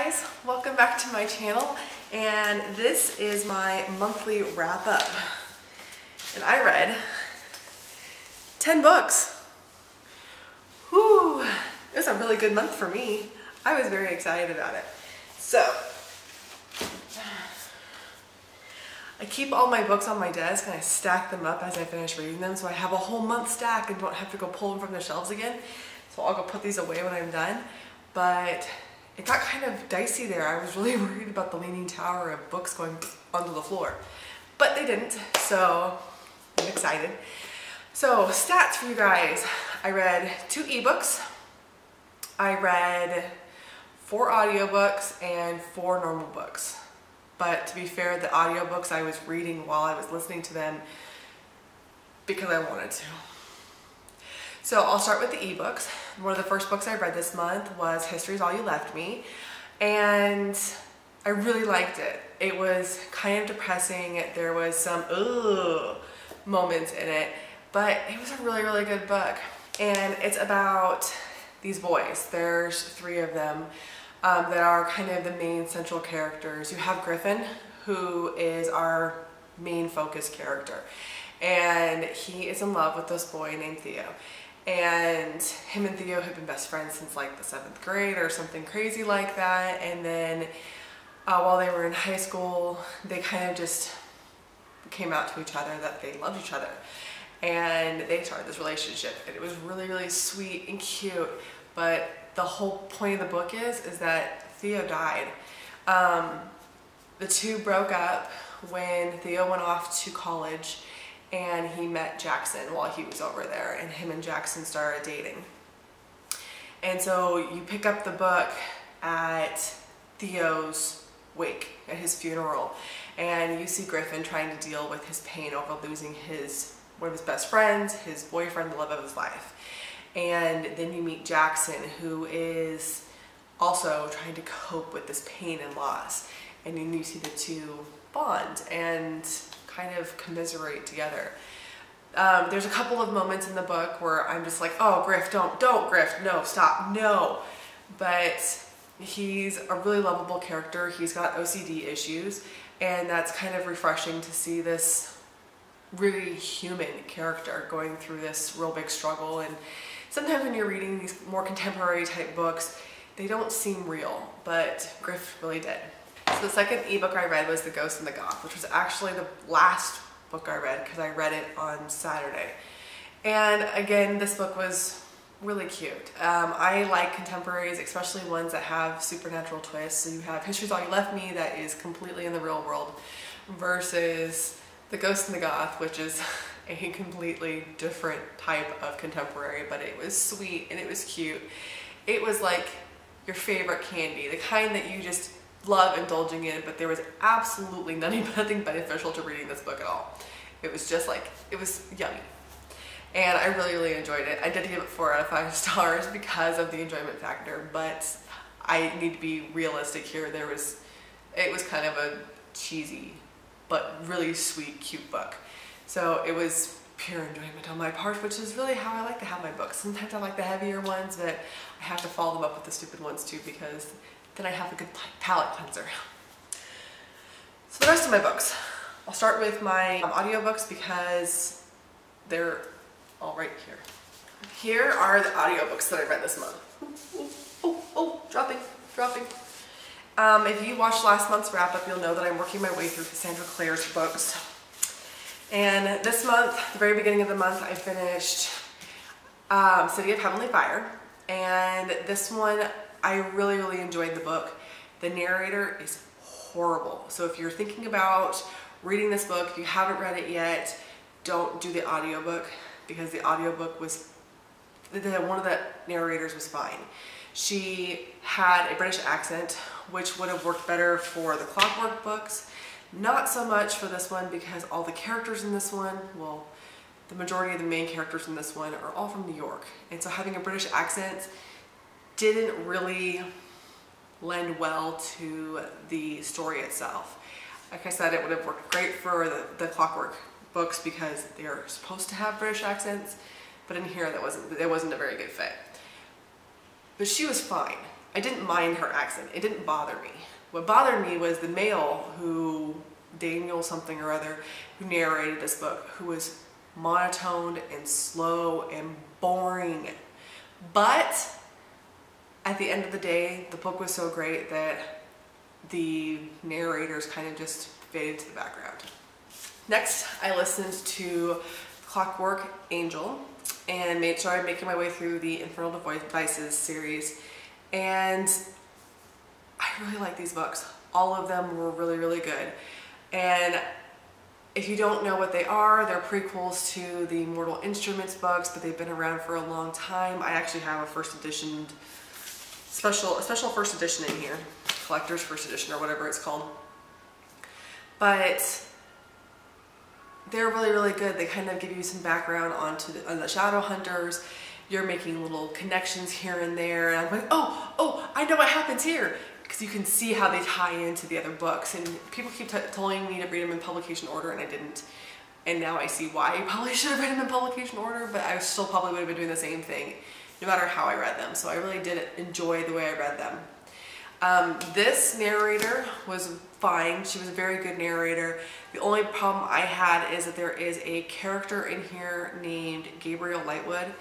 guys, welcome back to my channel, and this is my monthly wrap-up. And I read 10 books. Whew, it was a really good month for me. I was very excited about it. So, I keep all my books on my desk and I stack them up as I finish reading them, so I have a whole month stack and don't have to go pull them from the shelves again. So I'll go put these away when I'm done. But it got kind of dicey there. I was really worried about the Leaning Tower of books going onto the floor. But they didn't, so I'm excited. So stats for you guys. I read 2 ebooks. I read 4 audiobooks and 4 normal books. But to be fair, the audiobooks I was reading while I was listening to them because I wanted to. So I'll start with the ebooks. One of the first books I read this month was History Is All You Left Me, and I really liked it. It was kind of depressing. There was some moments in it, but it was a really, really good book. And it's about these boys. There's 3 of them that are kind of the main central characters. You have Griffin, who is our main focus character, and he is in love with this boy named Theo. And him and Theo have been best friends since like the 7th grade or something crazy like that. And then while they were in high school, they kind of just came out to each other that they loved each other. And they started this relationship. And it was really, really sweet and cute. But the whole point of the book is that Theo died. The 2 broke up when Theo went off to college. And he met Jackson while he was over there, and him and Jackson started dating. And so you pick up the book at Theo's wake, at his funeral, and you see Griffin trying to deal with his pain over losing one of his best friends, his boyfriend, the love of his life. And then you meet Jackson, who is also trying to cope with this pain and loss. And then you see the 2 bond and kind of commiserate together. There's a couple of moments in the book where I'm just like, oh, Griff, don't, Griff, no, stop, no. But he's a really lovable character. He's got OCD issues, and that's kind of refreshing to see this really human character going through this real big struggle. And sometimes when you're reading these more contemporary type books, they don't seem real, but Griff really did. So the second ebook I read was The Ghost and the Goth, which was actually the last book I read because I read it on Saturday. And again, this book was really cute. I like contemporaries, especially ones that have supernatural twists. So you have History Is All You Left Me, that is completely in the real world, versus The Ghost and the Goth, which is a completely different type of contemporary, but it was sweet and it was cute. It was like your favorite candy, the kind that you just love indulging in, but there was absolutely nothing beneficial to reading this book at all. It was just like, it was yummy. And I really, really enjoyed it. I did give it 4 out of 5 stars because of the enjoyment factor, but I need to be realistic here. It was kind of a cheesy, but really sweet, cute book. So it was pure enjoyment on my part, which is really how I like to have my books. Sometimes I like the heavier ones, but I have to follow them up with the stupid ones too, because then I have a good palette cleanser. So the rest of my books. I'll start with my audiobooks because they're all right here. Here are the audiobooks that I read this month. Oh, dropping. If you watched last month's wrap up, you'll know that I'm working my way through Cassandra Clare's books. And this month, the very beginning of the month, I finished City of Heavenly Fire. And this one, I really, really enjoyed the book. The narrator is horrible. So if you're thinking about reading this book, if you haven't read it yet, don't do the audiobook, because the audiobook was, one of the narrators was fine. She had a British accent, which would have worked better for the Clockwork books. Not so much for this one, because all the characters in this one, well, the majority of the main characters in this one are all from New York. And so having a British accent didn't really lend well to the story itself. Like I said, it would have worked great for the Clockwork books because they're supposed to have British accents, but in here it wasn't a very good fit. But she was fine. I didn't mind her accent. It didn't bother me. What bothered me was the male who, Daniel something or other, who narrated this book, who was monotoned and slow and boring. But at the end of the day, the book was so great that the narrators kind of just faded to the background. Next, I listened to Clockwork Angel and started making my way through the Infernal Devices series, and I really like these books. All of them were really, really good. And if you don't know what they are, they're prequels to the Mortal Instruments books, but they've been around for a long time. I actually have a first edition, a special first edition in here, collector's first edition or whatever it's called. But they're really, really good. They kind of give you some background on the shadow hunters. You're making little connections here and there, and I'm like, oh, I know what happens here, because you can see how they tie into the other books. And people keep telling me to read them in publication order, and I didn't. And now I see why I probably should have read them in publication order, but I still probably would have been doing the same thing no matter how I read them. So I really did enjoy the way I read them. This narrator was fine. She was a very good narrator. The only problem I had is that there is a character in here named Gabriel Lightwood,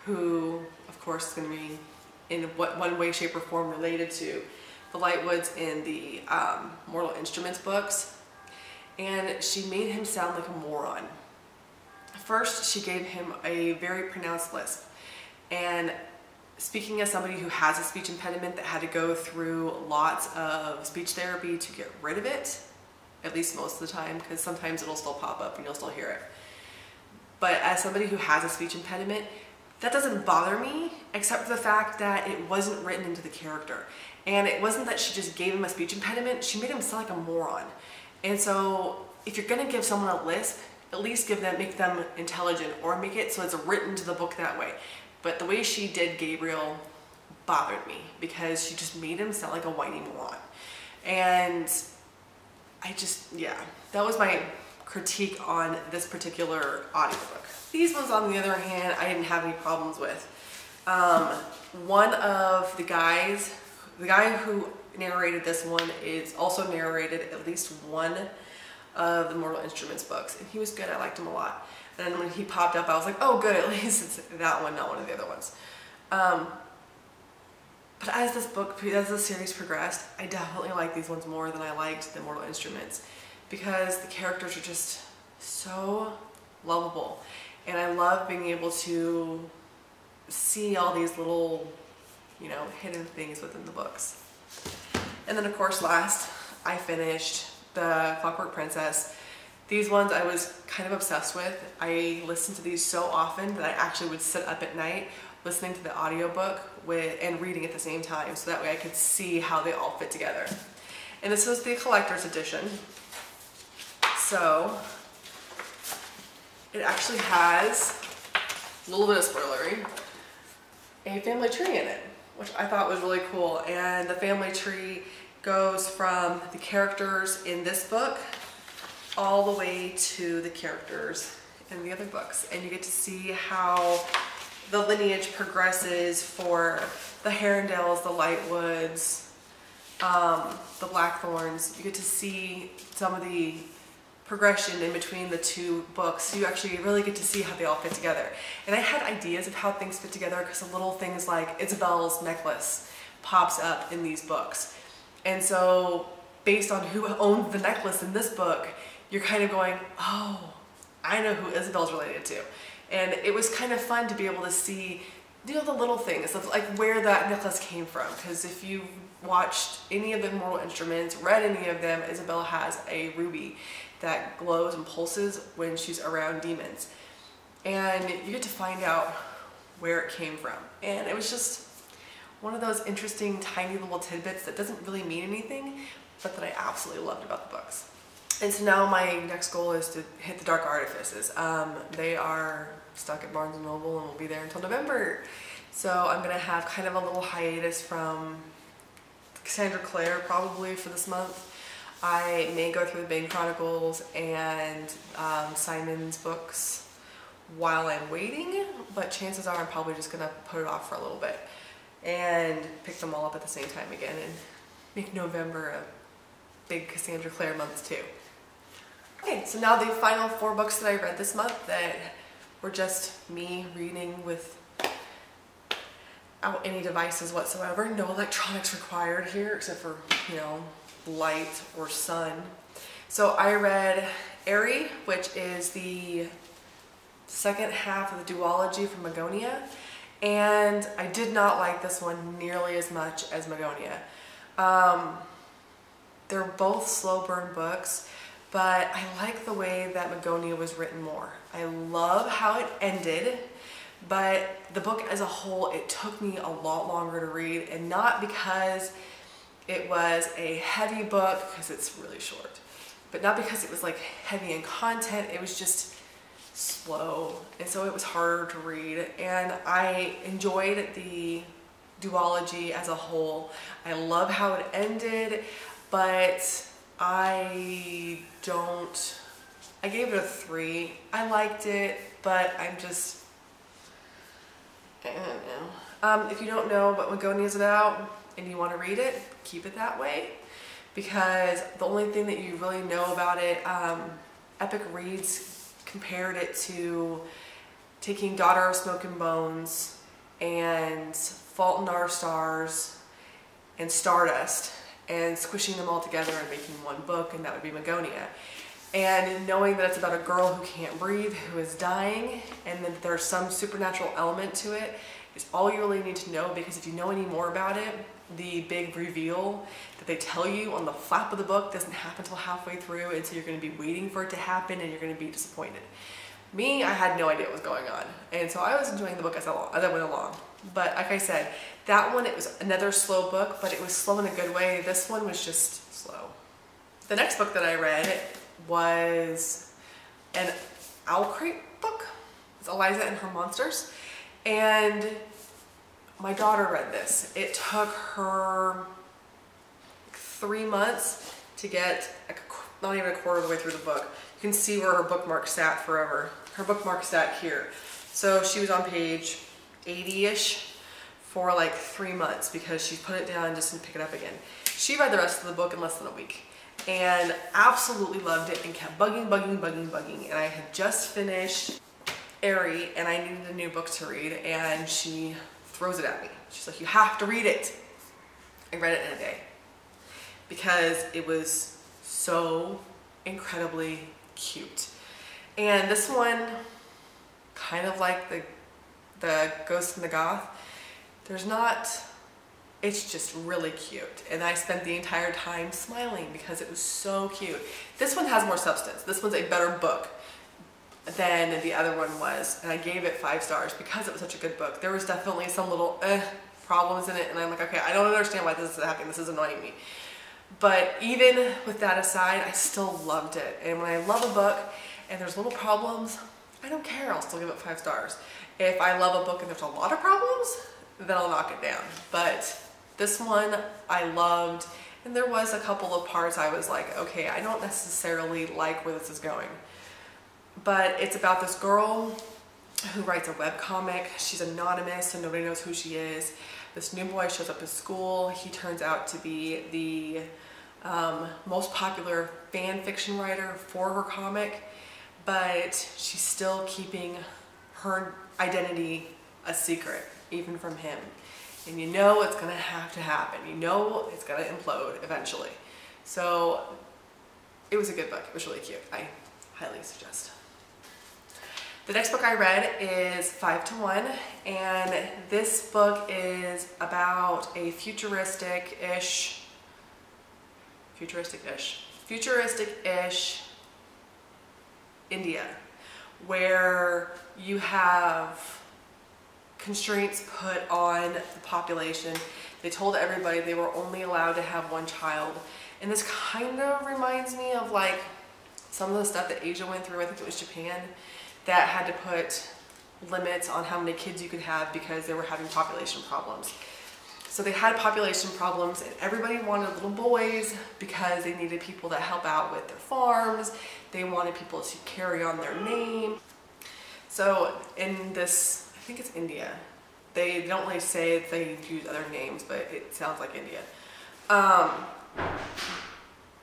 who of course is going to be in one way, shape, or form related to the Lightwoods in the Mortal Instruments books. And she made him sound like a moron. First, she gave him a very pronounced lisp. And speaking as somebody who has a speech impediment that had to go through lots of speech therapy to get rid of it, at least most of the time, because sometimes it'll still pop up and you'll still hear it. But as somebody who has a speech impediment, that doesn't bother me, except for the fact that it wasn't written into the character. And it wasn't that she just gave him a speech impediment, she made him sound like a moron. And so if you're gonna give someone a lisp, at least make them intelligent, or make it so it's written to the book that way. But the way she did Gabriel bothered me, because she just made him sound like a whiny moron. And yeah, that was my critique on this particular audiobook. These ones, on the other hand, I didn't have any problems with. One of the guys, the guy who narrated this one is also narrated at least one of the Mortal Instruments books, and he was good. I liked him a lot. And then when he popped up, I was like, oh good, at least it's that one, not one of the other ones. But as the series progressed, I definitely liked these ones more than I liked the Mortal Instruments, because the characters are just so lovable. And I love being able to see all these little, hidden things within the books. And then of course last, I finished the Clockwork Princess. These ones I was kind of obsessed with. I listened to these so often that I actually would sit up at night listening to the audiobook and reading at the same time, so that way I could see how they all fit together. And this was the collector's edition. So it actually has, a little bit of spoilery, a family tree in it, which I thought was really cool. And the family tree goes from the characters in this book all the way to the characters in the other books. And you get to see how the lineage progresses for the Herondales, the Lightwoods, the Blackthorns. You get to see some of the progression in between the two books. So you actually really get to see how they all fit together. And I had ideas of how things fit together, because the little things like Isabel's necklace pops up in these books. And so based on who owns the necklace in this book, you're kind of going, oh, I know who Isabel's related to. And it was kind of fun to be able to see, the little things of like where that necklace came from. Because if you've watched any of the Mortal Instruments, read any of them, Isabel has a ruby that glows and pulses when she's around demons. And you get to find out where it came from. And it was just one of those interesting tiny little tidbits that doesn't really mean anything, but that I absolutely loved about the books. And so now my next goal is to hit the Dark Artifices. They are stuck at Barnes & Noble and will be there until November. So I'm going to have kind of a little hiatus from Cassandra Clare probably for this month. I may go through the Bane Chronicles and Simon's books while I'm waiting, but chances are I'm probably just going to put it off for a little bit. and pick them all up at the same time again and make November a big Cassandra Clare month too. Okay, so now the final 4 books that I read this month that were just me reading without any devices whatsoever. No electronics required here except for, you know, light or sun. So I read A.L.O.E, which is the second half of the duology from Magonia, and I did not like this one nearly as much as Magonia. They're both slow burn books, but I like the way that Magonia was written more. I love how it ended, but the book as a whole, it took me a lot longer to read, and not because it was a heavy book, because it's really short, but not because it was like heavy in content, it was just slow, and so it was harder to read, and I enjoyed the duology as a whole. I love how it ended, but I gave it a 3. I liked it, but I don't know. If you don't know what Magonia is about and you want to read it, keep it that way, because the only thing that you really know about it, Epic Reads compared it to taking Daughter of Smoke and Bones and Fault in Our Stars and Stardust and squishing them all together and making one book, and that would be Magonia. And knowing that it's about a girl who can't breathe, who is dying, and that there's some supernatural element to it, is all you really need to know, because if you know any more about it, the big reveal that they tell you on the flap of the book doesn't happen until halfway through, and so you're going to be waiting for it to happen and you're going to be disappointed. Me, I had no idea what was going on, and so I was enjoying the book as I went along. But like I said, that one, it was another slow book, but it was slow in a good way. This one was just slow. The next book that I read was an A.L.O.E book. It's Eliza and Her Monsters. And my daughter read this. It took her 3 months to get not even a quarter of the way through the book. You can see where her bookmark sat forever. Her bookmark sat here. So she was on page 80-ish for like 3 months because she put it down just to pick it up again. She read the rest of the book in less than a week and absolutely loved it and kept bugging. And I had just finished A.L.O.E and I needed a new book to read, and she throws it at me. She's like, you have to read it. I read it in a day because it was so incredibly cute. And this one, kind of like the Ghost and the Goth, it's just really cute. And I spent the entire time smiling because it was so cute. This one has more substance. This one's a better book than the other one was, and I gave it 5 stars because it was such a good book. There was definitely some little problems in it, and I'm like, okay, I don't understand why this is happening. This is annoying me. But even with that aside, I still loved it. And when I love a book and there's little problems, I don't care. I'll still give it 5 stars. If I love a book and there's a lot of problems, then I'll knock it down. But this one I loved, and there was a couple of parts I was like, okay, I don't necessarily like where this is going. But it's about this girl who writes a webcomic. She's anonymous, so nobody knows who she is. This new boy shows up at school. He turns out to be the most popular fan fiction writer for her comic, but she's still keeping her identity a secret, even from him. And you know it's gonna have to happen. You know it's gonna implode eventually. So it was a good book. It was really cute. I highly suggest. The next book I read is 5 to 1, and this book is about a futuristic-ish India, where you have constraints put on the population. They told everybody they were only allowed to have 1 child, and this kind of reminds me of like some of the stuff that Asia went through. I think it was Japan, that had to put limits on how many kids you could have because they were having population problems. So they had population problems, and everybody wanted little boys because they needed people to help out with their farms. They wanted people to carry on their name. So in this, I think it's India, They don't really say if they use other names, but it sounds like India.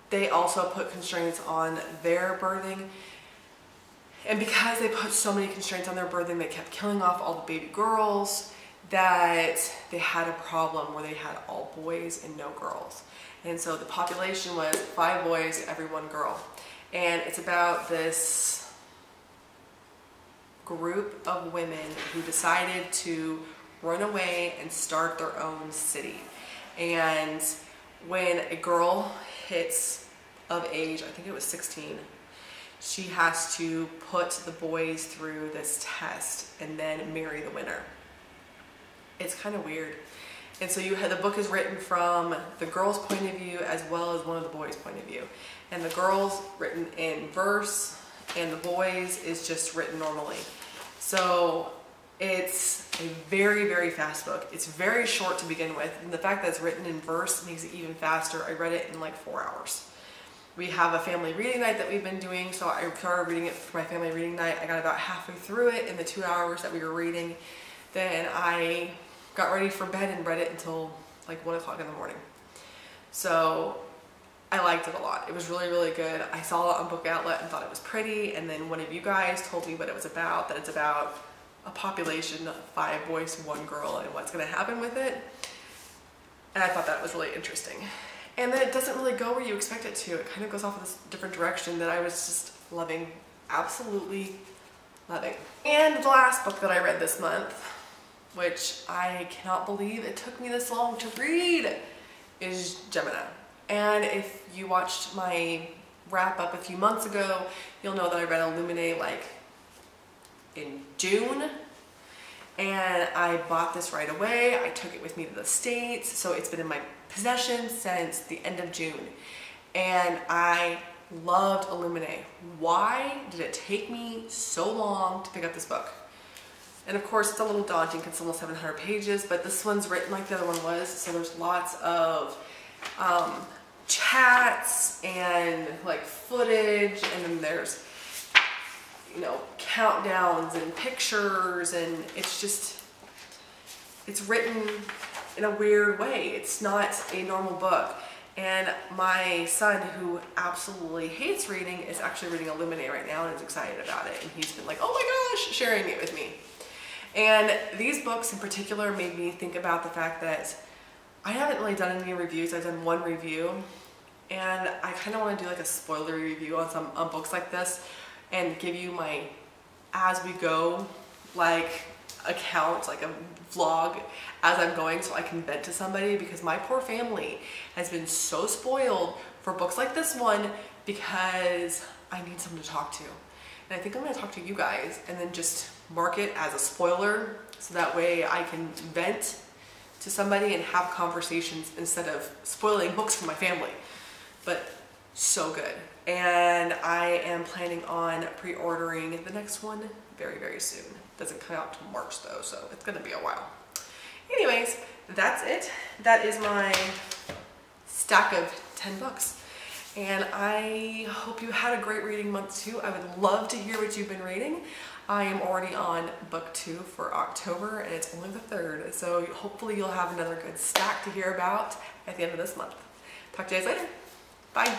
They also put constraints on their birthing. And because they put so many constraints on their birthing, they kept killing off all the baby girls, that they had a problem where they had all boys and no girls. And so the population was 5 boys, every 1 girl. And it's about this group of women who decided to run away and start their own city. And when a girl hits of age, I think it was 16, she has to put the boys through this test and then marry the winner. It's kind of weird. And so the book is written from the girl's point of view as well as one of the boys' point of view. And the girl's written in verse and the boys is just written normally. So it's a very, very fast book. It's very short to begin with. And the fact that it's written in verse makes it even faster. I read it in like 4 hours. We have a family reading night that we've been doing, so I started reading it for my family reading night. I got about halfway through it in the 2 hours that we were reading. Then I got ready for bed and read it until like 1 o'clock in the morning. So I liked it a lot. It was really, really good. I saw it on Book Outlet and thought it was pretty, and then one of you guys told me what it was about, that it's about a population of 5 boys and 1 girl and what's going to happen with it. And I thought that was really interesting. And then it doesn't really go where you expect it to. It kind of goes off in this different direction that I was just loving, absolutely loving. And the last book that I read this month, which I cannot believe it took me this long to read, is Gemini. And if you watched my wrap up a few months ago, you'll know that I read A.L.O.E like in June. And I bought this right away. I took it with me to the States, so it's been in my possession since the end of June. And I loved A.L.O.E. Why did it take me so long to pick up this book? And of course, it's a little daunting because it's almost 700 pages, but this one's written like the other one was, so there's lots of chats and like footage, and then there's, you know, countdowns and pictures, and it's written in a weird way. It's not a normal book. And my son, who absolutely hates reading, is actually reading A.L.O.E right now and is excited about it. And he's been like, oh my gosh, sharing it with me. And these books in particular made me think about the fact that I haven't really done any reviews. I've done 1 review, and I kind of want to do like a spoilery review on books like this and give you my as we go like account, like a vlog as I'm going, so I can vent to somebody, because my poor family has been so spoiled for books like this one because I need someone to talk to. And I think I'm going to talk to you guys and then just mark it as a spoiler, so that way I can vent to somebody and have conversations instead of spoiling books for my family. But so good. And I am planning on pre-ordering the next one very, very soon. Doesn't come out till March though, so it's gonna be a while. Anyways, that's it. That is my stack of 10 books. And I hope you had a great reading month too. I would love to hear what you've been reading. I am already on book 2 for October, and it's only the 3rd. So hopefully you'll have another good stack to hear about at the end of this month. Talk to you guys later. Bye.